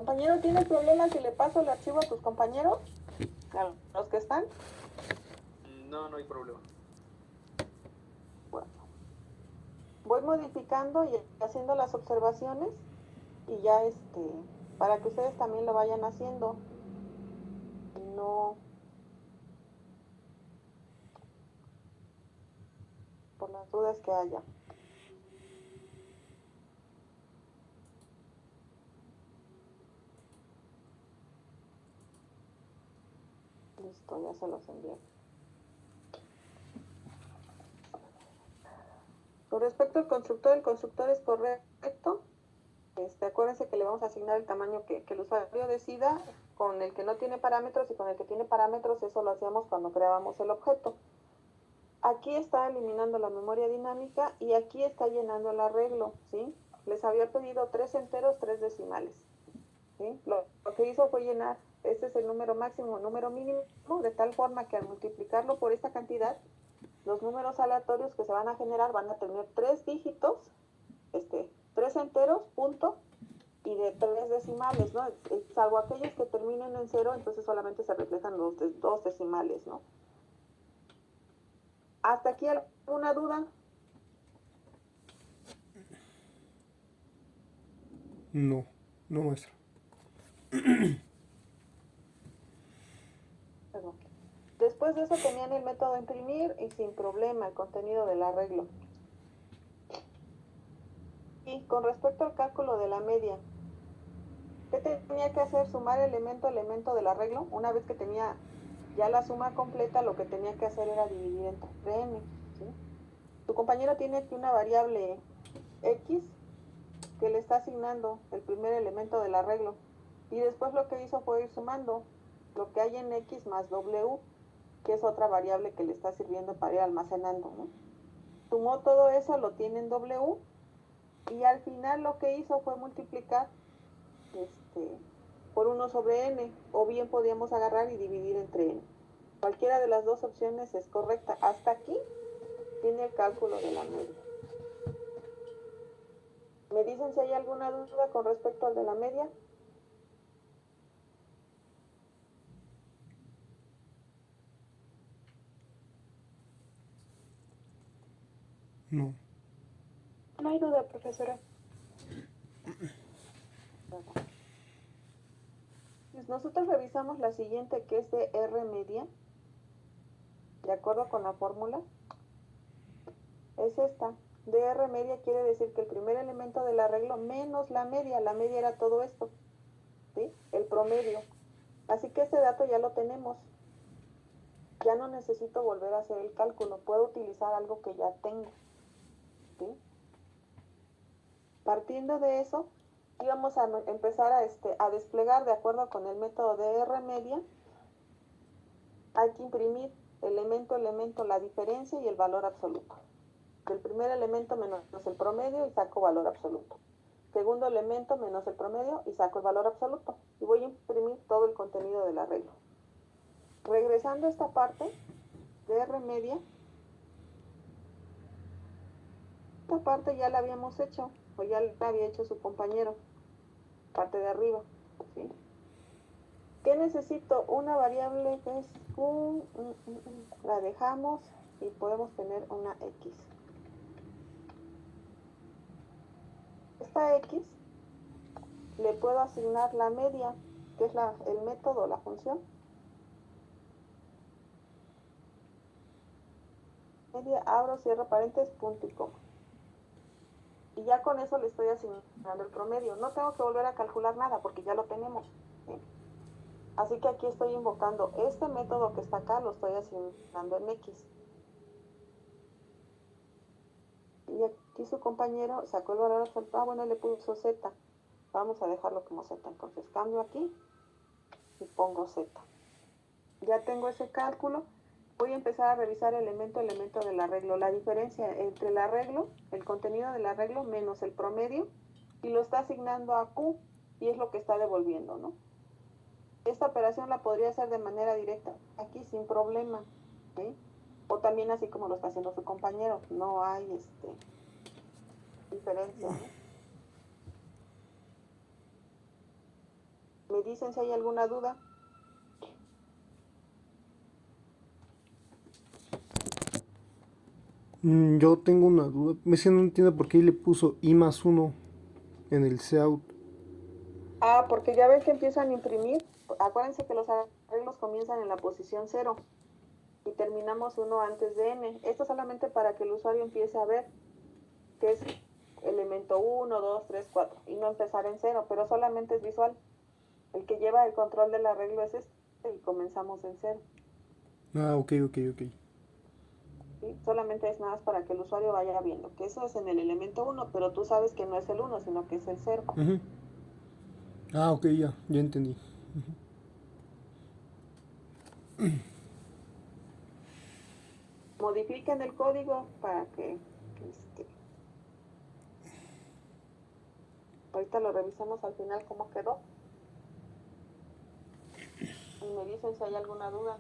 Compañero, ¿tienes problemas si le paso el archivo a tus compañeros? ¿A los que están? No, no hay problema. Bueno, voy modificando y haciendo las observaciones y ya para que ustedes también lo vayan haciendo. No por las dudas que haya. Listo, ya se los envié. Con respecto al constructor, el constructor es correcto. Acuérdense que le vamos a asignar el tamaño que el usuario decida, con el que no tiene parámetros, y con el que tiene parámetros, eso lo hacíamos cuando creábamos el objeto. Aquí está eliminando la memoria dinámica y aquí está llenando el arreglo, ¿sí? Les había pedido 3 enteros, 3 decimales, ¿sí? Lo que hizo fue llenar, este es el número máximo, número mínimo, de tal forma que al multiplicarlo por esta cantidad, los números aleatorios que se van a generar van a tener 3 dígitos, 3 enteros, punto, y de 3 decimales, ¿no? Salvo aquellos que terminen en 0, entonces solamente se reflejan los 2 decimales, ¿no? ¿Hasta aquí alguna duda? No, no, maestra. Después de eso tenían el método imprimir y sin problema el contenido del arreglo. Y con respecto al cálculo de la media, ¿qué tenía que hacer? Sumar elemento a elemento del arreglo. Una vez que tenía ya la suma completa, lo que tenía que hacer era dividir entre n, ¿sí? Tu compañero tiene aquí una variable x que le está asignando el primer elemento del arreglo, y después lo que hizo fue ir sumando lo que hay en x más w, que es otra variable que le está sirviendo para ir almacenando, ¿no? Sumó todo eso, lo tiene en w, y al final lo que hizo fue multiplicar por 1 sobre n, o bien podíamos agarrar y dividir entre n. Cualquiera de las dos opciones es correcta. Hasta aquí tiene el cálculo de la media. ¿Me dicen si hay alguna duda con respecto al de la media? No. No hay duda, profesora. Nosotros revisamos la siguiente, que es de R media, de acuerdo con la fórmula. Es esta. De R media quiere decir que el primer elemento del arreglo menos la media era todo esto, ¿sí? El promedio. Así que este dato ya lo tenemos. Ya no necesito volver a hacer el cálculo, puedo utilizar algo que ya tengo, ¿sí? Partiendo de eso, íbamos a empezar a desplegar de acuerdo con el método de R media. Hay que imprimir elemento a elemento la diferencia y el valor absoluto. Del primer elemento menos el promedio y saco valor absoluto. Segundo elemento menos el promedio y saco el valor absoluto. Y voy a imprimir todo el contenido del arreglo. Regresando a esta parte de R media, esta parte ya la habíamos hecho, o ya la había hecho su compañero, parte de arriba, ¿sí? ¿Qué necesito? Una variable que es Q, la dejamos y podemos tener una X. Esta X le puedo asignar la media, que es el método, la función. Media, abro, cierro paréntesis, punto y coma. Y ya con eso le estoy asignando el promedio. No tengo que volver a calcular nada porque ya lo tenemos, ¿sí? Así que aquí estoy invocando este método que está acá, lo estoy asignando en X. Y aquí su compañero sacó el valor absoluto. Bueno, le puso Z. Vamos a dejarlo como Z. Entonces cambio aquí y pongo Z. Ya tengo ese cálculo. Voy a empezar a revisar elemento a elemento del arreglo. La diferencia entre el arreglo, el contenido del arreglo, menos el promedio, y lo está asignando a Q, y es lo que está devolviendo, ¿no? Esta operación la podría hacer de manera directa aquí sin problema, ¿sí? O también así como lo está haciendo su compañero. No hay diferencia, ¿no? dicen si hay alguna duda. Yo tengo una duda. Messi no entiendo por qué le puso I+1 en el Seout. Ah, porque ya ven que empiezan a imprimir. Acuérdense que los arreglos comienzan en la posición 0 y terminamos uno antes de n. Esto solamente para que el usuario empiece a ver que es elemento 1, 2, 3, 4 y no empezar en 0, pero solamente es visual. El que lleva el control del arreglo es este y comenzamos en 0. Ah, ok. ¿Sí? Solamente es nada más para que el usuario vaya viendo que eso es en el elemento 1, pero tú sabes que no es el 1, sino que es el 0. Ujú. Ah, ok, ya entendí. Modifiquen el código para que ahorita lo revisamos al final cómo quedó y me dicen si hay alguna duda.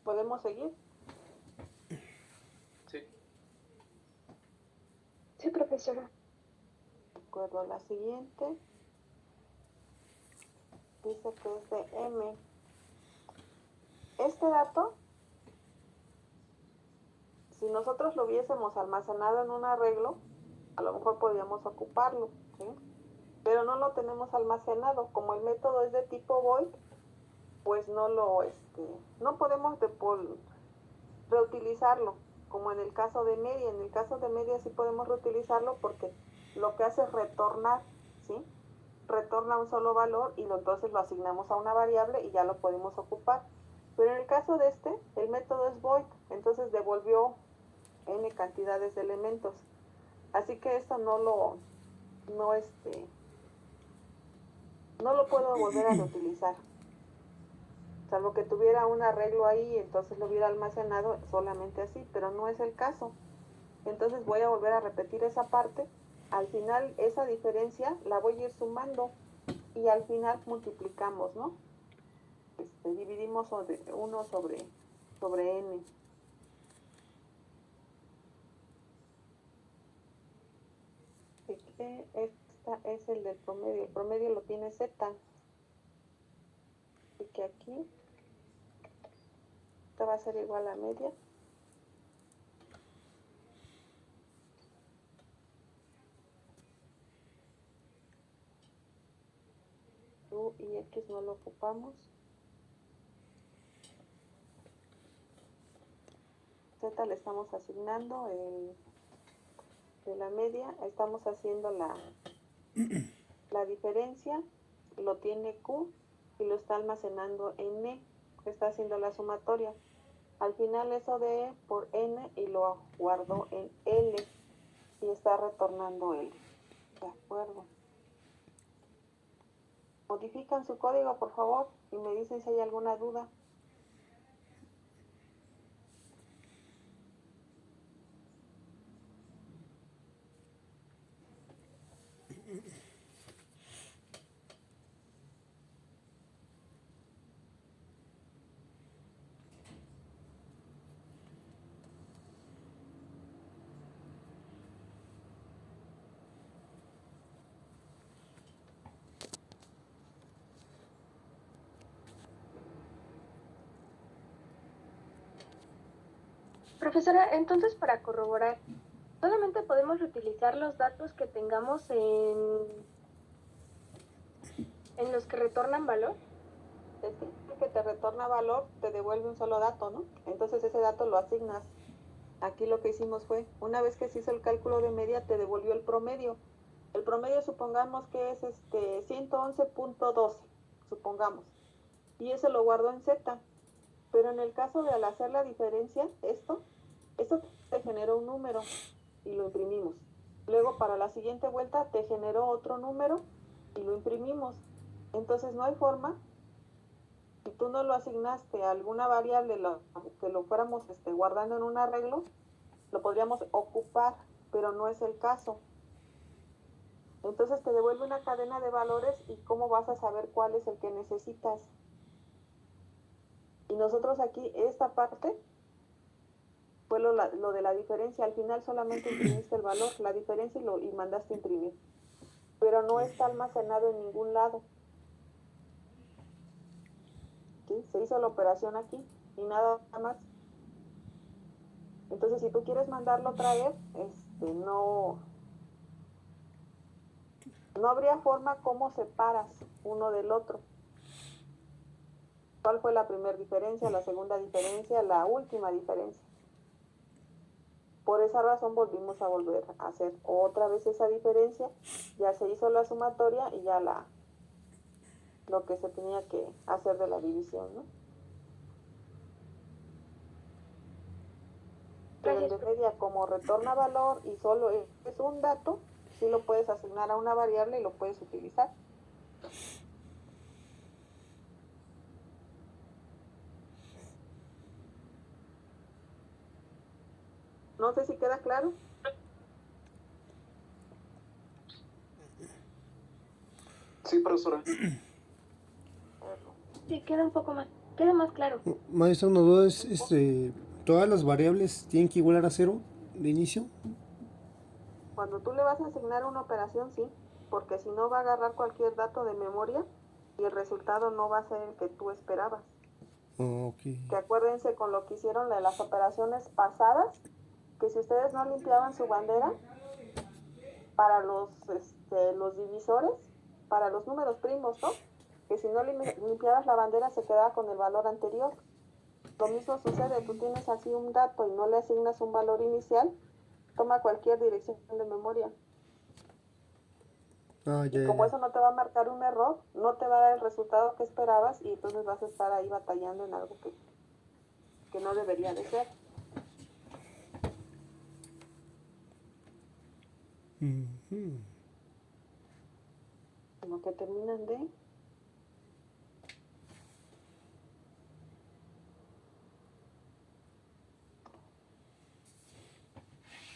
¿Podemos seguir? Sí. Sí, profesora. De acuerdo a la siguiente, dice que es de M. Este dato, si nosotros lo hubiésemos almacenado en un arreglo, a lo mejor podríamos ocuparlo, ¿sí? Pero no lo tenemos almacenado. Como el método es de tipo void, pues no podemos reutilizarlo, como en el caso de media. En el caso de media sí podemos reutilizarlo porque lo que hace es retornar, ¿sí? Retorna un solo valor y entonces lo asignamos a una variable y ya lo podemos ocupar. Pero en el caso de el método es void, entonces devolvió n cantidades de elementos. Así que esto no, no lo puedo volver a reutilizar. Salvo que tuviera un arreglo ahí, entonces lo hubiera almacenado solamente así, pero no es el caso. Entonces voy a volver a repetir esa parte. Al final esa diferencia la voy a ir sumando y al final multiplicamos, ¿no? Dividimos 1 sobre n. Así que esta es el del promedio. El promedio lo tiene z. Así que aquí esta va a ser igual a media. U y x no lo ocupamos. Z le estamos asignando de la media, estamos haciendo la diferencia, lo tiene Q y lo está almacenando en N, está haciendo la sumatoria. Al final eso de E por N y lo guardó en L y está retornando L. De acuerdo. Modifican su código, por favor, y me dicen si hay alguna duda. Profesora, entonces para corroborar, solamente podemos reutilizar los datos que tengamos en los que retornan valor. Es que te retorna valor, te devuelve un solo dato, ¿no? Entonces ese dato lo asignas. Aquí lo que hicimos fue, una vez que se hizo el cálculo de media, te devolvió el promedio. El promedio supongamos que es 111.12, supongamos. Y eso lo guardó en Z. Pero en el caso de al hacer la diferencia, esto te generó un número y lo imprimimos. Luego para la siguiente vuelta te generó otro número y lo imprimimos. Entonces no hay forma, si tú no lo asignaste a alguna variable, que lo fuéramos guardando en un arreglo, lo podríamos ocupar, pero no es el caso. Entonces te devuelve una cadena de valores y cómo vas a saber cuál es el que necesitas. Y nosotros aquí, esta parte, fue lo de la diferencia. Al final solamente imprimiste el valor, la diferencia y mandaste imprimir. Pero no está almacenado en ningún lado. ¿Sí? Se hizo la operación aquí y nada más. Entonces, si tú quieres mandarlo otra vez, no habría forma cómo separas uno del otro. ¿Cuál fue la primera diferencia, la segunda diferencia, la última diferencia? Por esa razón volvimos a volver a hacer otra vez esa diferencia. Ya se hizo la sumatoria y ya lo que se tenía que hacer de la división, ¿no? Pero el de media, como retorna valor y solo es un dato, sí lo puedes asignar a una variable y lo puedes utilizar. No sé si queda claro. Sí, profesora. Sí, queda un poco más, queda más claro. Maestra, una duda es, ¿todas las variables tienen que igualar a cero de inicio? Cuando tú le vas a asignar una operación, sí, porque si no va a agarrar cualquier dato de memoria y el resultado no va a ser el que tú esperabas. Ok. Que acuérdense con lo que hicieron de las operaciones pasadas, que si ustedes no limpiaban su bandera para los divisores, para los números primos, ¿no? Que si no limpiabas la bandera se quedaba con el valor anterior. Lo mismo sucede, tú tienes así un dato y no le asignas un valor inicial, toma cualquier dirección de memoria. Ah, Y ya, como ya. eso no te va a marcar un error, no te va a dar el resultado que esperabas y entonces vas a estar ahí batallando en algo que no debería de ser. Ujú. Como que terminan de...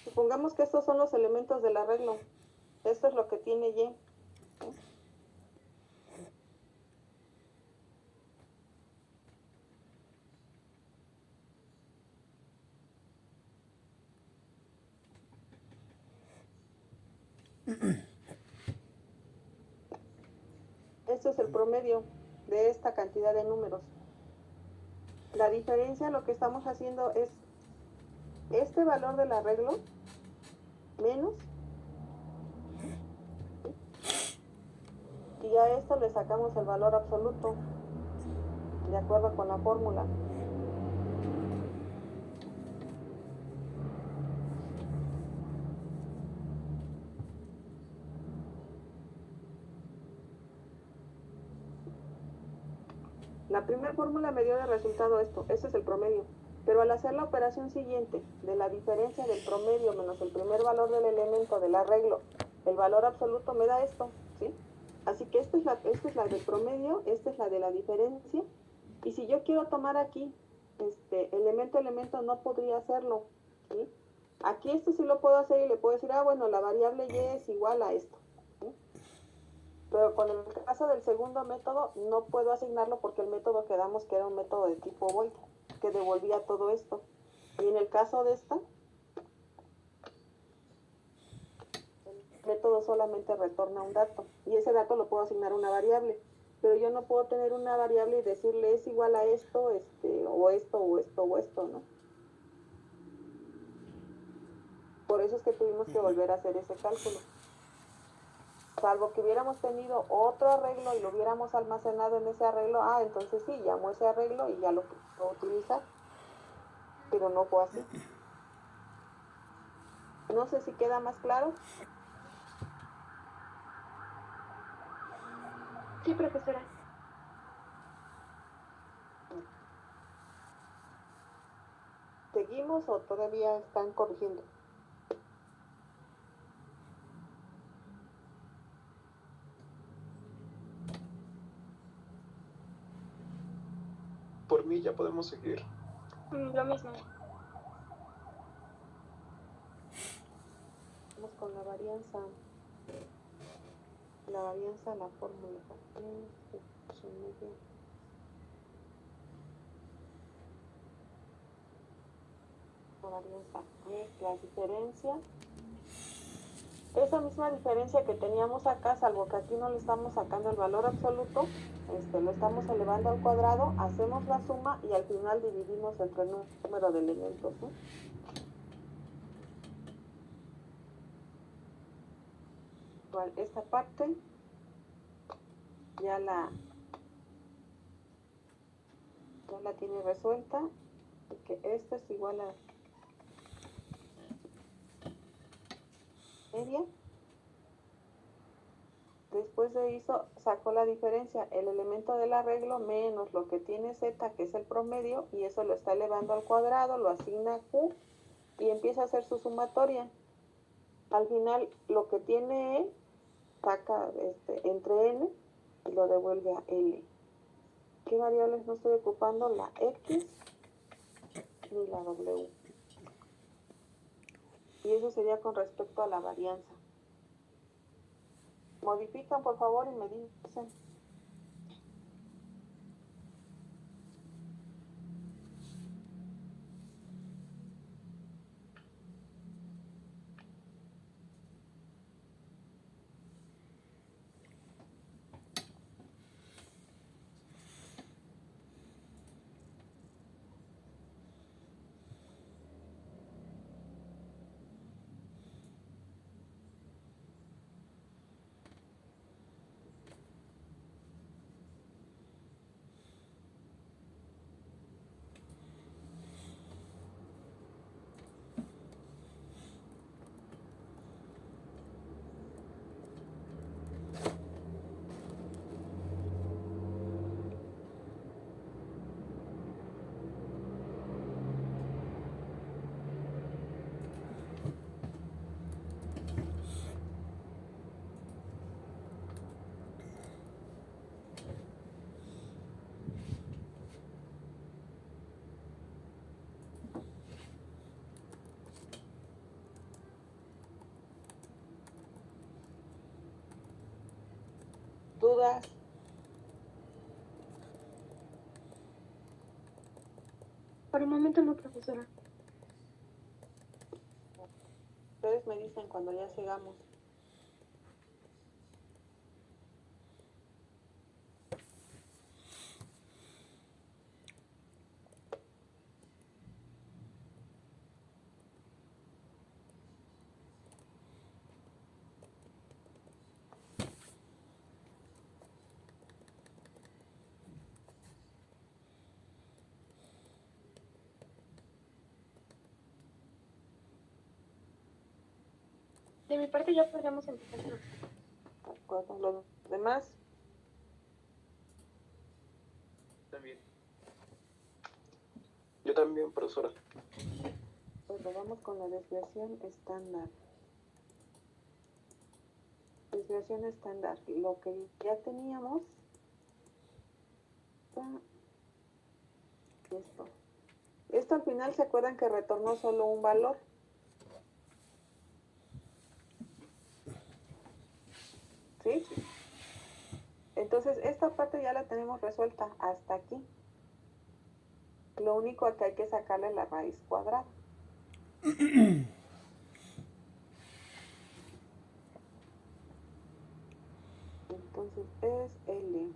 Supongamos que estos son los elementos del arreglo. Esto es lo que tiene Y. Esto es el promedio de esta cantidad de números. La diferencia, lo que estamos haciendo es este valor del arreglo menos, y a esto le sacamos el valor absoluto de acuerdo con la fórmula. La primera fórmula me dio de resultado esto, ese es el promedio. Pero al hacer la operación siguiente de la diferencia del promedio menos el primer valor del elemento del arreglo, el valor absoluto me da esto, ¿sí? Así que esta es la del promedio, esta es la de la diferencia. Y si yo quiero tomar aquí elemento a elemento, no podría hacerlo, ¿sí? Aquí esto sí lo puedo hacer y le puedo decir, bueno, la variable y es igual a esto, ¿sí? Pero con el caso del segundo método no puedo asignarlo porque el método quedamos que era un método de tipo void, que devolvía todo esto. Y en el caso de esta, el método solamente retorna un dato. Y ese dato lo puedo asignar a una variable. Pero yo no puedo tener una variable y decirle es igual a esto, o esto, o esto, o esto, ¿no? Por eso es que tuvimos que volver a hacer ese cálculo. Salvo que hubiéramos tenido otro arreglo y lo hubiéramos almacenado en ese arreglo, entonces sí, llamo ese arreglo y ya lo puedo utilizar. Pero no fue así. No sé si queda más claro. Sí, profesora. ¿Seguimos o todavía están corrigiendo? Por mí ya podemos seguir. Lo mismo. Vamos con la varianza. La varianza, la fórmula. La varianza es la diferencia. Esa misma diferencia que teníamos acá, salvo que aquí no le estamos sacando el valor absoluto, lo estamos elevando al cuadrado, hacemos la suma y al final dividimos entre el número de elementos, ¿no? Igual, esta parte ya la tiene resuelta, y que esto es igual a media. Después de eso sacó la diferencia, el elemento del arreglo menos lo que tiene z, que es el promedio, y eso lo está elevando al cuadrado, lo asigna a q y empieza a hacer su sumatoria. Al final lo que tiene E saca entre n y lo devuelve a L. ¿Qué variables no estoy ocupando? La X ni la W. Y eso sería con respecto a la varianza. Modifican, por favor, y me dicen. ¿Dudas? Por el momento no, profesora. Ustedes me dicen cuando ya llegamos. De mi parte ya podríamos empezar. ¿De acuerdo? Los demás. También. Yo también, profesora. Pues vamos con la desviación estándar. Desviación estándar. Lo que ya teníamos. Esto. Esto al final se acuerdan que retornó solo un valor. ¿Sí? Entonces esta parte ya la tenemos resuelta hasta aquí. Lo único que hay que sacarle la raíz cuadrada. Entonces es L.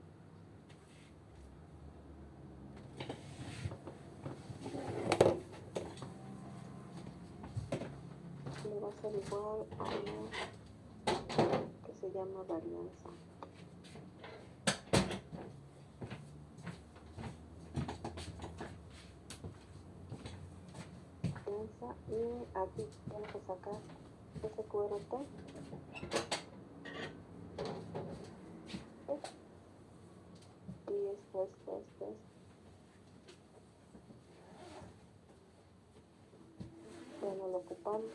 ser igual a una que se llama varianza. Y aquí vamos a sacar ese QRT. Y esto. Bueno, lo ocupamos.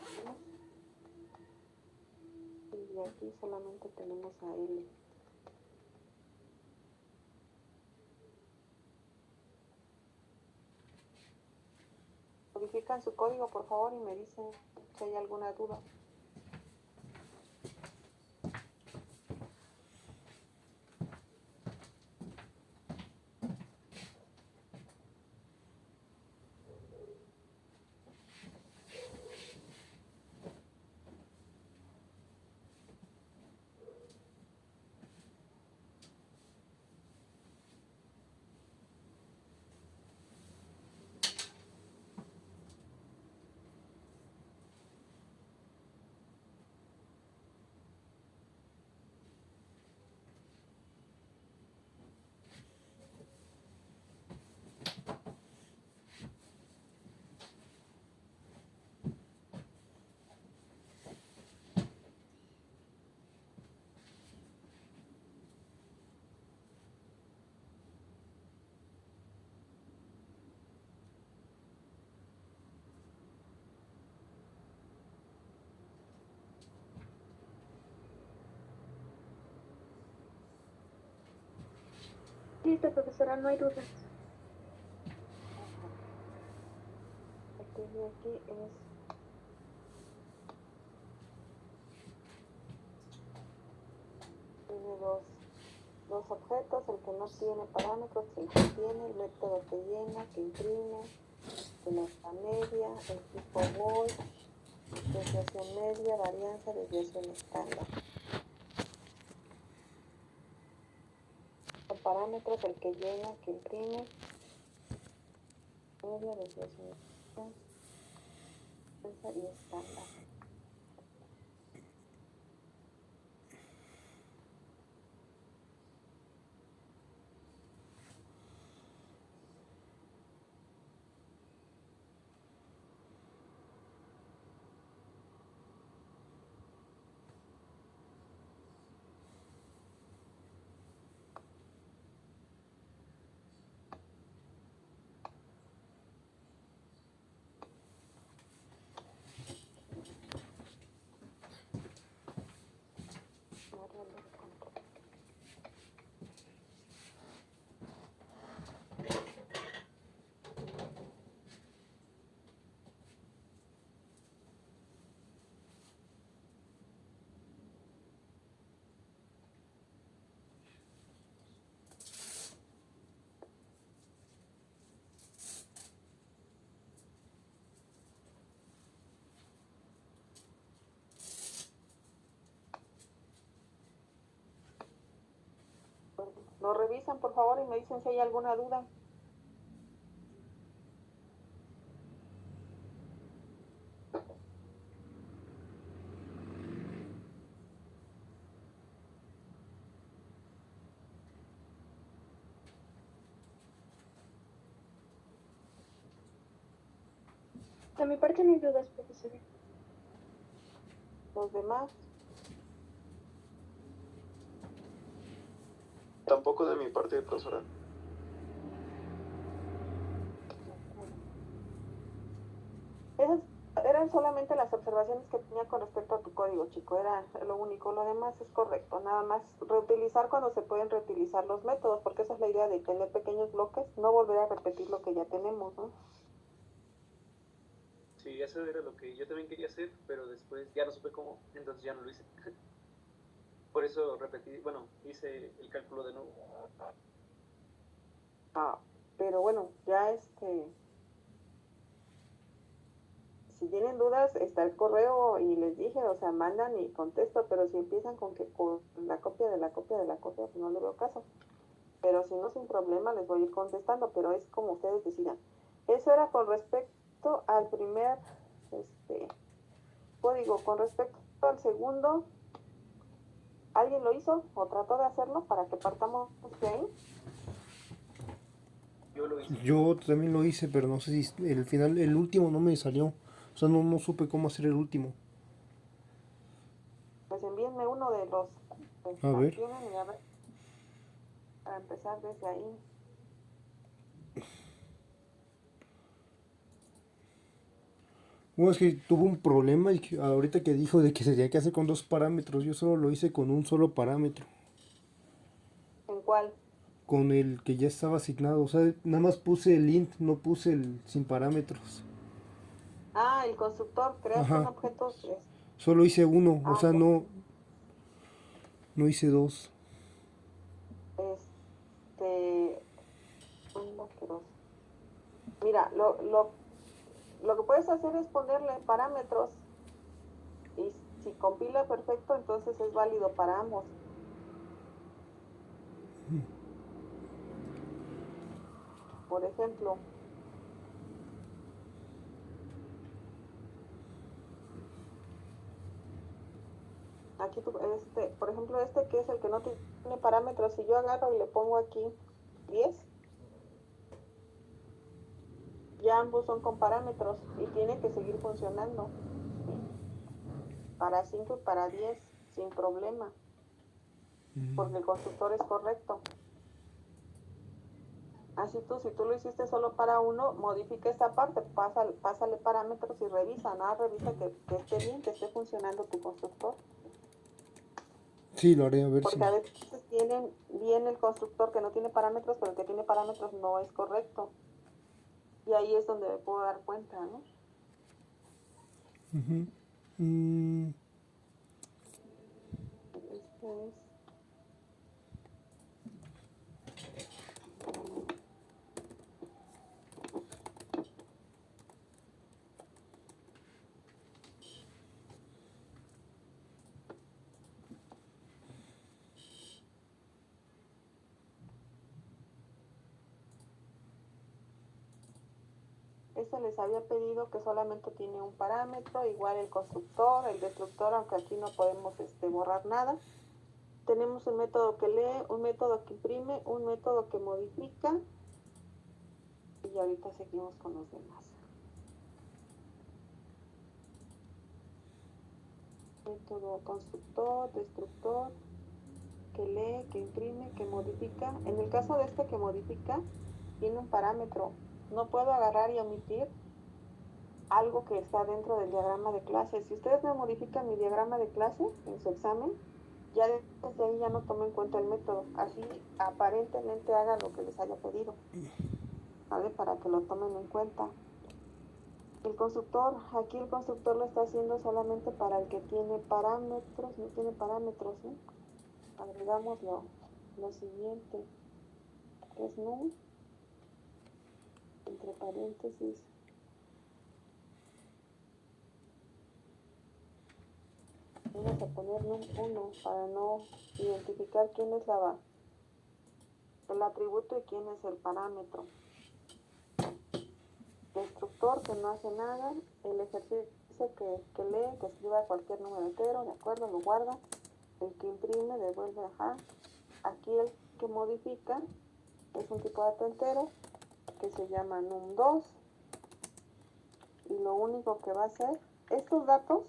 Y aquí solamente tenemos a L. Modifican su código, por favor, y me dicen si hay alguna duda. Listo, profesora, no hay dudas. Aquí es tiene dos objetos, el que no tiene parámetros, el que tiene, el método que llena, que imprime, de la media, el tipo volt, desviación media, varianza, desviación estándar. Con parámetros, el que llena, que imprime, media, desviación y estándar. Lo revisan, por favor, y me dicen si hay alguna duda. De mi parte no hay dudas, profesora. Los demás, Tampoco de mi parte, profesora. esas eran solamente las observaciones que tenía con respecto a tu código, chico, era lo único, lo demás es correcto, nada más reutilizar cuando se pueden reutilizar los métodos, porque esa es la idea de tener pequeños bloques, no volver a repetir lo que ya tenemos, ¿no? Sí, eso era lo que yo también quería hacer, pero después ya no supe cómo, entonces ya no lo hice. Por eso repetí, bueno, hice el cálculo de nuevo. Pero bueno, ya si tienen dudas, está el correo y les dije, o sea, mandan y contesto, pero si empiezan con la copia de la copia de la copia, pues no le veo caso. Pero si no, sin problema, les voy a ir contestando, pero es como ustedes decidan. Eso era con respecto al primer código. Con respecto al segundo, ¿alguien lo hizo o trató de hacerlo para que partamos de ahí? Yo lo hice. Yo también lo hice, pero no sé si el final, el último no me salió. O sea, no supe cómo hacer el último. Pues envíenme uno de los que A ver. tienen y a ver, para empezar desde ahí. Bueno, es que tuvo un problema y ahorita que dijo de que se tenía que hacer con dos parámetros, yo solo lo hice con un solo parámetro, ¿En cuál? con el que ya estaba asignado. O sea, nada más puse el int, no puse el sin parámetros. Ah, el constructor crea con Ajá, objetos. solo hice uno, o Ah, sea, no hice dos. este, anda, asqueroso. Mira, lo que puedes hacer es ponerle parámetros y si compila perfecto, entonces es válido para ambos. Por ejemplo, aquí por ejemplo, este que es el que no tiene parámetros, si yo agarro y le pongo aquí 10, ya ambos son con parámetros y tiene que seguir funcionando, ¿sí? Para 5 y para 10 sin problema, porque el constructor es correcto. Así si tú lo hiciste solo para uno, modifica esta parte, pásale parámetros y revisa, nada, revisa que esté bien, que esté funcionando tu constructor. Sí, lo haré a ver si. Porque a veces tienen bien el constructor que no tiene parámetros, pero el que tiene parámetros no es correcto. Y ahí es donde me puedo dar cuenta, ¿no? Ujú. Mm, Este es. Este les había pedido que solamente tiene un parámetro, igual el constructor, el destructor, aunque aquí no podemos borrar nada. Tenemos un método que lee, un método que imprime, un método que modifica. Y ahorita seguimos con los demás. Método constructor, destructor, que lee, que imprime, que modifica. En el caso de este que modifica, tiene un parámetro. No puedo agarrar y omitir algo que está dentro del diagrama de clase. Si ustedes me modifican mi diagrama de clase en su examen, ya desde ahí ya no tomen en cuenta el método. Así aparentemente haga lo que les haya pedido, ¿vale? Para que lo tomen en cuenta. El constructor, aquí el constructor lo está haciendo solamente para el que tiene parámetros, no tiene parámetros, ¿no? Agregamos lo siguiente, es null, entre paréntesis, vamos a poner num1 para no identificar quién es el atributo y quién es el parámetro. Destructor que no hace nada, el ejercicio que lee, que escriba cualquier número entero, de acuerdo, lo guarda. El que imprime devuelve ajá. Aquí el que modifica es un tipo de dato entero que se llama num2 y lo único que va a hacer, estos datos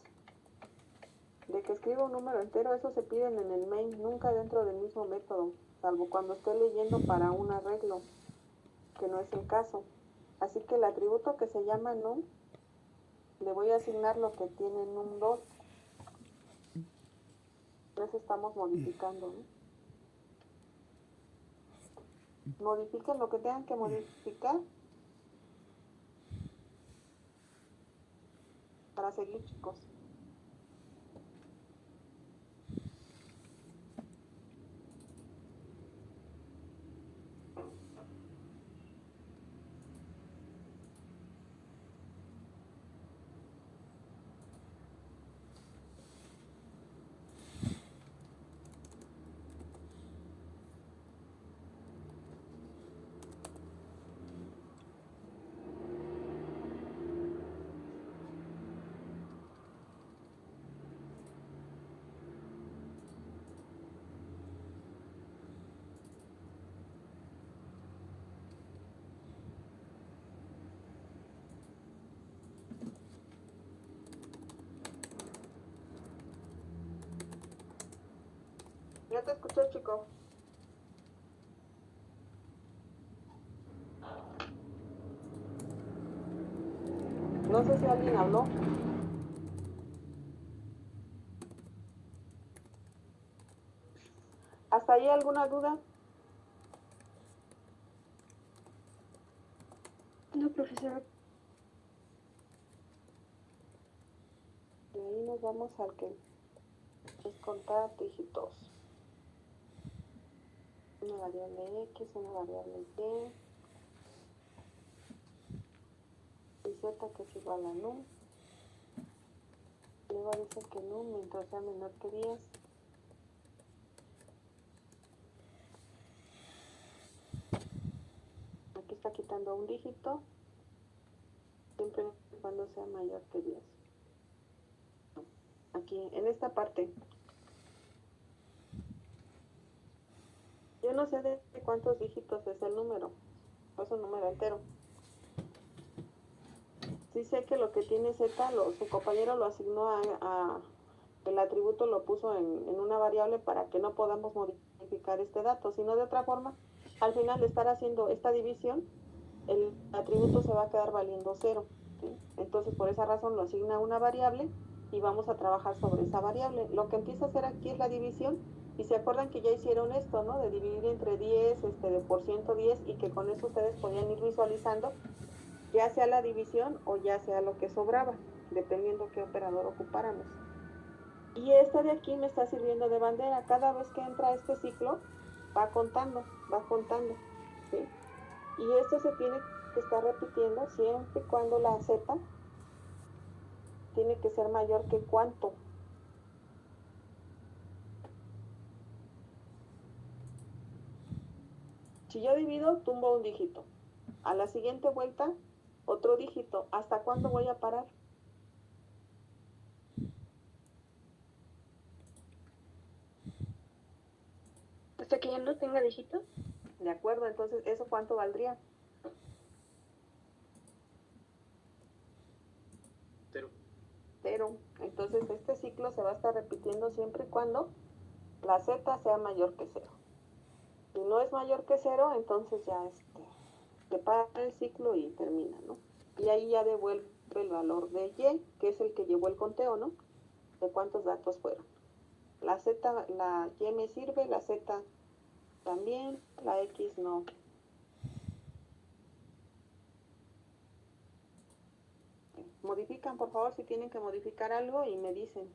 de que escriba un número entero, esos se piden en el main, nunca dentro del mismo método, salvo cuando esté leyendo para un arreglo, que no es el caso. Así que el atributo que se llama num, le voy a asignar lo que tiene num2. Por eso estamos modificando, ¿no? Modifiquen lo que tengan que modificar para seguir, chicos. te escuché, chico. No sé si alguien habló. ¿Hasta ahí alguna duda? No, profesora. Y ahí nos vamos al que es contar dígitos. Una variable X, una variable Y Z que es igual a num. Luego dice que num mientras sea menor que 10. Aquí está quitando un dígito, siempre y cuando sea mayor que 10. Aquí, en esta parte. Yo no sé de cuántos dígitos es el número, es un número entero. Sí sé que lo que tiene Z, su compañero lo asignó el atributo lo puso en una variable para que no podamos modificar este dato, sino de otra forma, al final de estar haciendo esta división, el atributo se va a quedar valiendo 0, ¿sí? Entonces por esa razón lo asigna a una variable y vamos a trabajar sobre esa variable. Lo que empieza a hacer aquí es la división, y se acuerdan que ya hicieron esto, ¿no? De dividir entre 10, de por ciento 10, y que con eso ustedes podían ir visualizando ya sea la división o ya sea lo que sobraba, dependiendo qué operador ocupáramos. Y esta de aquí me está sirviendo de bandera. Cada vez que entra este ciclo, va contando, ¿sí? Y esto se tiene que estar repitiendo siempre y cuando la Z tiene que ser mayor que cuánto. Si yo divido, tumbo un dígito. A la siguiente vuelta, otro dígito. ¿Hasta cuándo voy a parar? Hasta que ya no tenga dígitos. ¿De acuerdo? Entonces, ¿eso cuánto valdría? 0. 0. Entonces, este ciclo se va a estar repitiendo siempre y cuando la Z sea mayor que 0. Si no es mayor que 0, entonces ya se para el ciclo y termina, ¿no? Y ahí ya devuelve el valor de Y, que es el que llevó el conteo, ¿no? De cuántos datos fueron. La Z, la Y me sirve, la Z también, la X no. Modifican, por favor, si tienen que modificar algo y me dicen.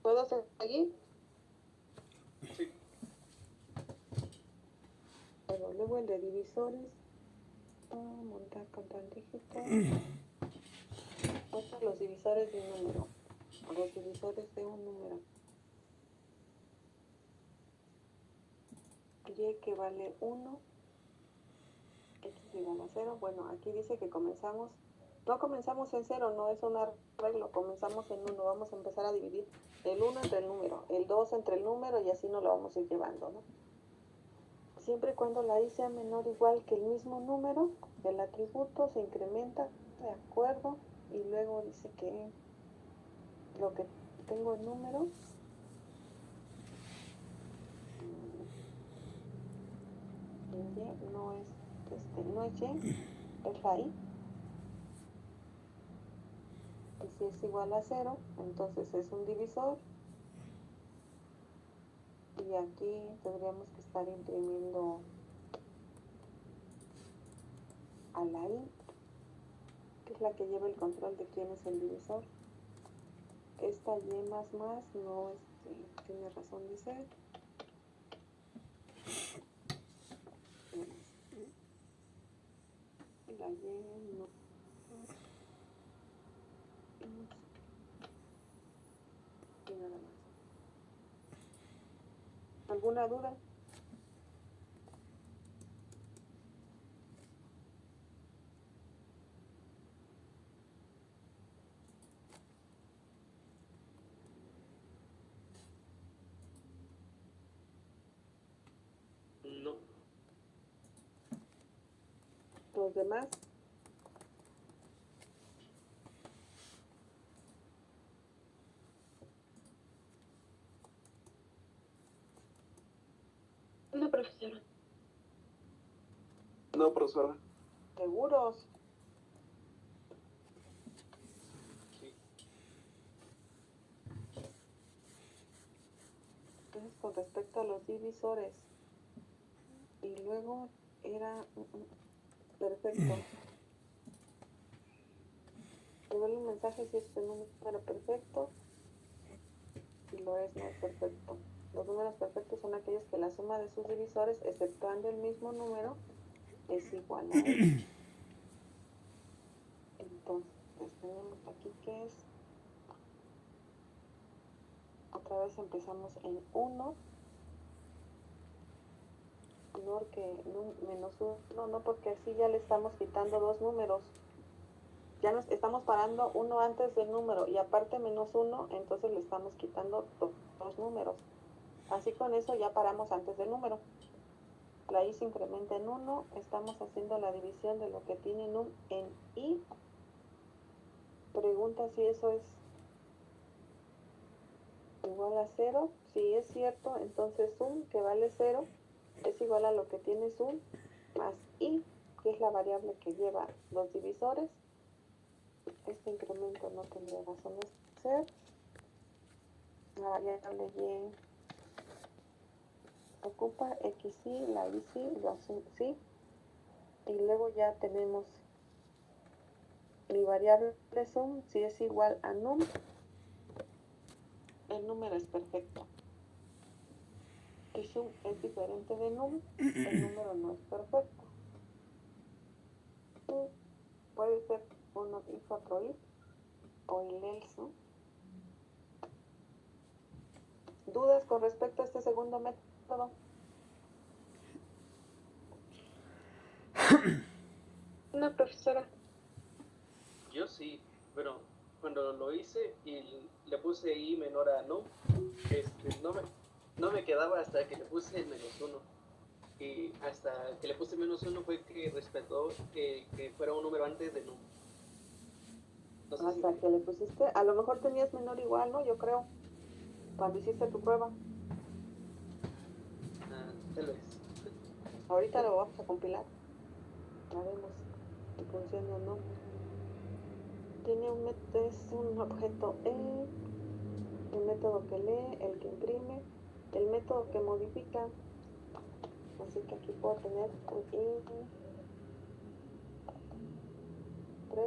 ¿Puedo seguir? Sí. Bueno, luego el de divisores. Montar, contar dígitos. divisores de un número. Los divisores de un número. Y que vale 1, x igual a 0. Bueno, aquí dice que comenzamos, no comenzamos en 0, no es un arreglo, comenzamos en 1. Vamos a empezar a dividir el 1 entre el número, el 2 entre el número y así nos lo vamos a ir llevando, ¿no? Siempre y cuando la i sea menor o igual que el mismo número, el atributo se incrementa, de acuerdo, y luego dice que lo que tengo en número en y no es y, es la i. Y si es igual a 0, entonces es un divisor. Y aquí tendríamos que estar imprimiendo a la i, que es la que lleva el control de quién es el divisor. Esta y más no tiene razón de ser. La y no. Y nada más. ¿Alguna duda? No. Los demás. No, profesora. No, profesora. ¿Seguros? Sí. Entonces, con respecto a los divisores. Y luego era perfecto. Le doy un mensaje si es un número perfecto. Si lo es, no es perfecto. Los números perfectos son aquellos que la suma de sus divisores, exceptuando el mismo número, es igual a él. Entonces, tenemos aquí que es. Otra vez empezamos en 1. Menor que menos 1, no, porque así ya le estamos quitando dos números. Ya nos estamos parando uno antes del número y aparte menos 1, entonces le estamos quitando dos números. Así con eso ya paramos antes del número. La i se incrementa en 1, estamos haciendo la división de lo que tiene num en i. Pregunta si eso es igual a 0. Si es cierto, entonces sum, que vale 0, es igual a lo que tiene sum más i, que es la variable que lleva los divisores. Este incremento no tendría razón de ser. La variable y ocupa x sí, la y sí, la sum sí. Y luego ya tenemos mi variable sum, si es igual a num, el número es perfecto. Si sum es diferente de num, el número no es perfecto. Puede ser uno if, otro if, o el else, ¿no? ¿Dudas con respecto a este segundo método? No, profesora. Yo sí, pero cuando lo hice y le puse i menor a no, no me quedaba hasta que le puse menos 1. Y hasta que le puse menos 1 fue que respetó que fuera un número antes de no. No sé Hasta si... que le pusiste, a lo mejor tenías menor igual, ¿no? Yo creo, cuando hiciste tu prueba. tal vez. Ahorita lo vamos a compilar. Haremos si funciona o no. Tiene un método, es un objeto el método que lee, el que imprime, el método que modifica. Así que aquí puedo tener un i 3.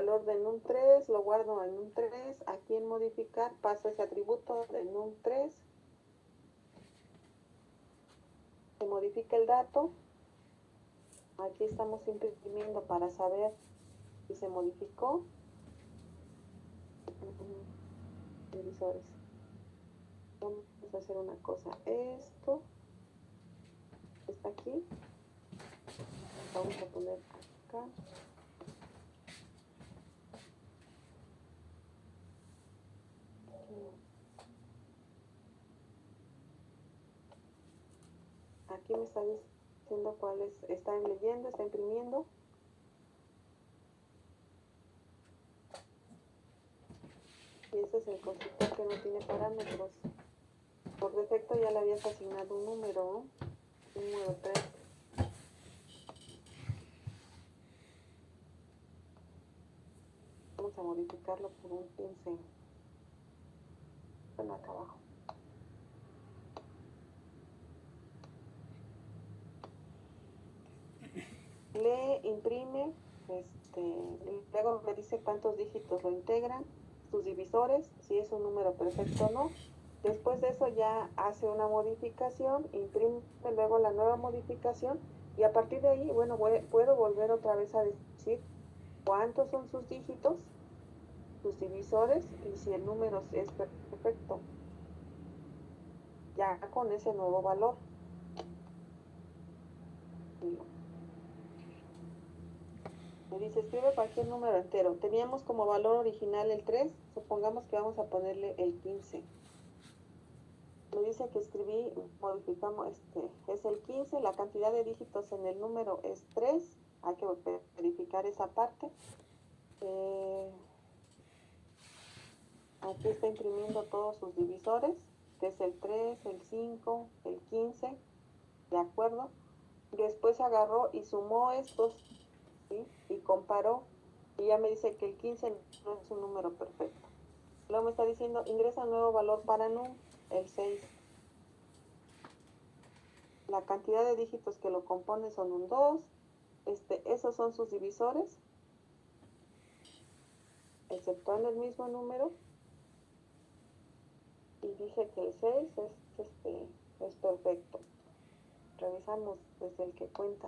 valor de num3, lo guardo en num3, aquí en modificar, paso ese atributo de num3, se modifica el dato, aquí estamos imprimiendo para saber si se modificó, divisores. Vamos a hacer una cosa, esto está aquí, vamos a poner acá. Aquí me está diciendo cuáles están leyendo, está imprimiendo. Y ese es el constructor que no tiene parámetros. Por defecto ya le habías asignado un número 3. Vamos a modificarlo por un 15. Bueno, acá abajo. Le imprime, luego me dice cuántos dígitos lo integran, sus divisores, si es un número perfecto o no. Después de eso ya hace una modificación, imprime luego la nueva modificación y a partir de ahí, bueno, puedo volver otra vez a decir cuántos son sus dígitos, sus divisores y si el número es perfecto. Ya con ese nuevo valor. Me dice, escribe cualquier número entero. Teníamos como valor original el 3, supongamos que vamos a ponerle el 15. Me dice que escribí, modificamos, es el 15, la cantidad de dígitos en el número es 3, hay que verificar esa parte. Aquí está imprimiendo todos sus divisores, que es el 3, el 5, el 15, ¿de acuerdo? Después agarró y sumó estos, ¿sí? Y comparó, y ya me dice que el 15 no es un número perfecto. Luego me está diciendo, ingresa un nuevo valor para num, el 6. La cantidad de dígitos que lo compone son un 2. Esos son sus divisores, exceptuando el mismo número. Y dice que el 6 es perfecto. Revisamos desde el que cuenta.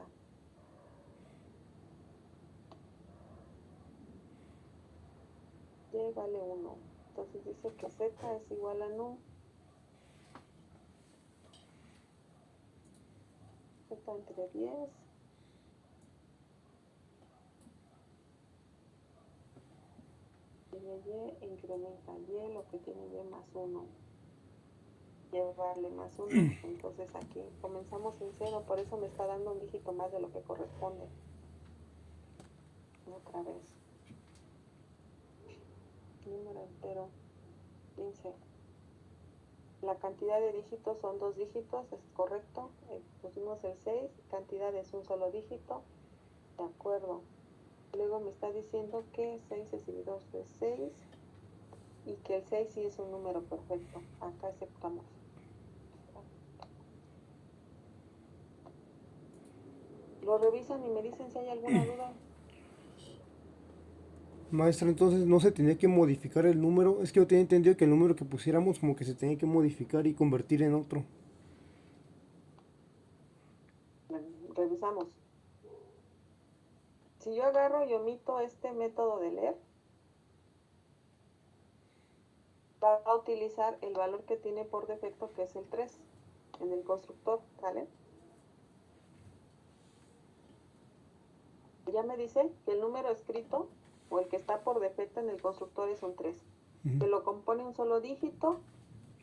Y vale 1. Entonces dice que z es igual a num. Z entre 10. Y incrementa y lo que tiene y más 1. Y vale más 1. Entonces aquí comenzamos en 0. Por eso me está dando un dígito más de lo que corresponde. Otra vez. Número entero 15. La cantidad de dígitos son 2 dígitos, es correcto. Pusimos el 6, cantidad es un solo dígito, de acuerdo. Luego me está diciendo que 6 y 2 es 6 y que el 6 sí es un número perfecto. Acá aceptamos. Lo revisan y me dicen si hay alguna duda. Maestra, entonces no se tenía que modificar el número. Es que yo tenía entendido que el número que pusiéramos como que se tenía que modificar y convertir en otro. Revisamos. Si yo agarro y omito este método de leer, va a utilizar el valor que tiene por defecto, que es el 3, en el constructor, ¿vale? Ya me dice que el número escrito o el que está por defecto en el constructor es un 3, que lo compone un solo dígito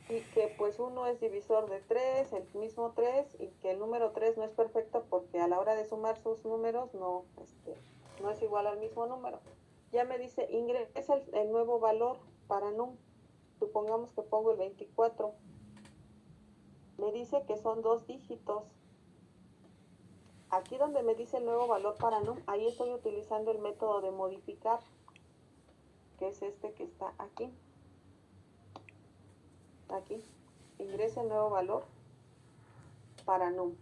y que pues uno es divisor de 3, el mismo 3, y que el número 3 no es perfecto porque a la hora de sumar sus números no es igual al mismo número. Ya me dice, ingresa el nuevo valor para num. Supongamos que pongo el 24. Me dice que son 2 dígitos. Aquí donde me dice el nuevo valor para num, ahí estoy utilizando el método de modificar, que es este que está aquí. Aquí, ingresa el nuevo valor para num.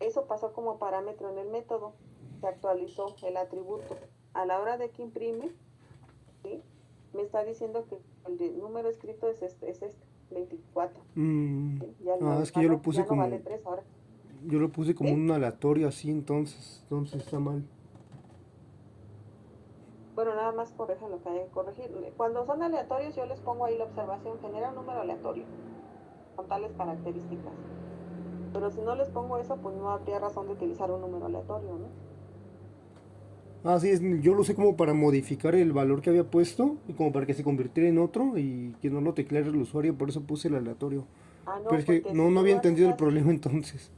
Eso pasó como parámetro en el método, se actualizó el atributo. a la hora de que imprime, ¿sí? Me está diciendo que número escrito es este 24. ¿Sí? Ya Es que yo lo puse ya no como, vale 3 ahora. yo lo puse como ¿Sí? un aleatorio así, entonces está mal. Bueno, nada más corrijan lo que hay que corregir. Cuando son aleatorios, yo les pongo ahí la observación, genera un número aleatorio, con tales características. Pero si no les pongo eso, pues no habría razón de utilizar un número aleatorio, ¿no? Sí, yo lo usé como para modificar el valor que había puesto y como para que se convirtiera en otro y que no lo tecleara el usuario, por eso puse el aleatorio. Pero No, es que porque si no tú había lo haces entendido el así, problema entonces.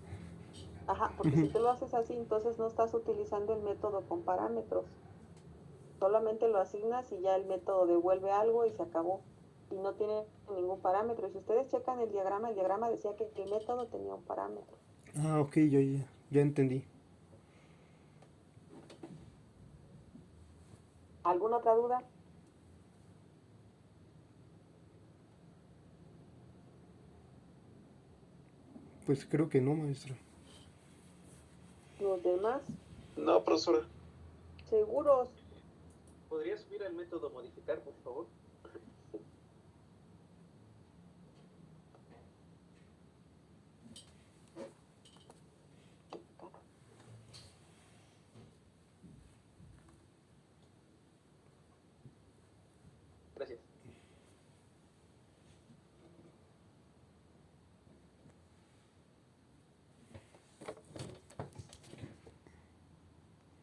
porque si tú lo haces así, entonces no estás utilizando el método con parámetros. Solamente lo asignas y ya el método devuelve algo y se acabó. Y no tiene ningún parámetro. Y si ustedes checan el diagrama decía que el método tenía un parámetro. Ok, ya entendí. ¿Alguna otra duda? Pues creo que no, maestra. Los demás, No, profesora. seguros. ¿Podría subir al método modificar, por favor?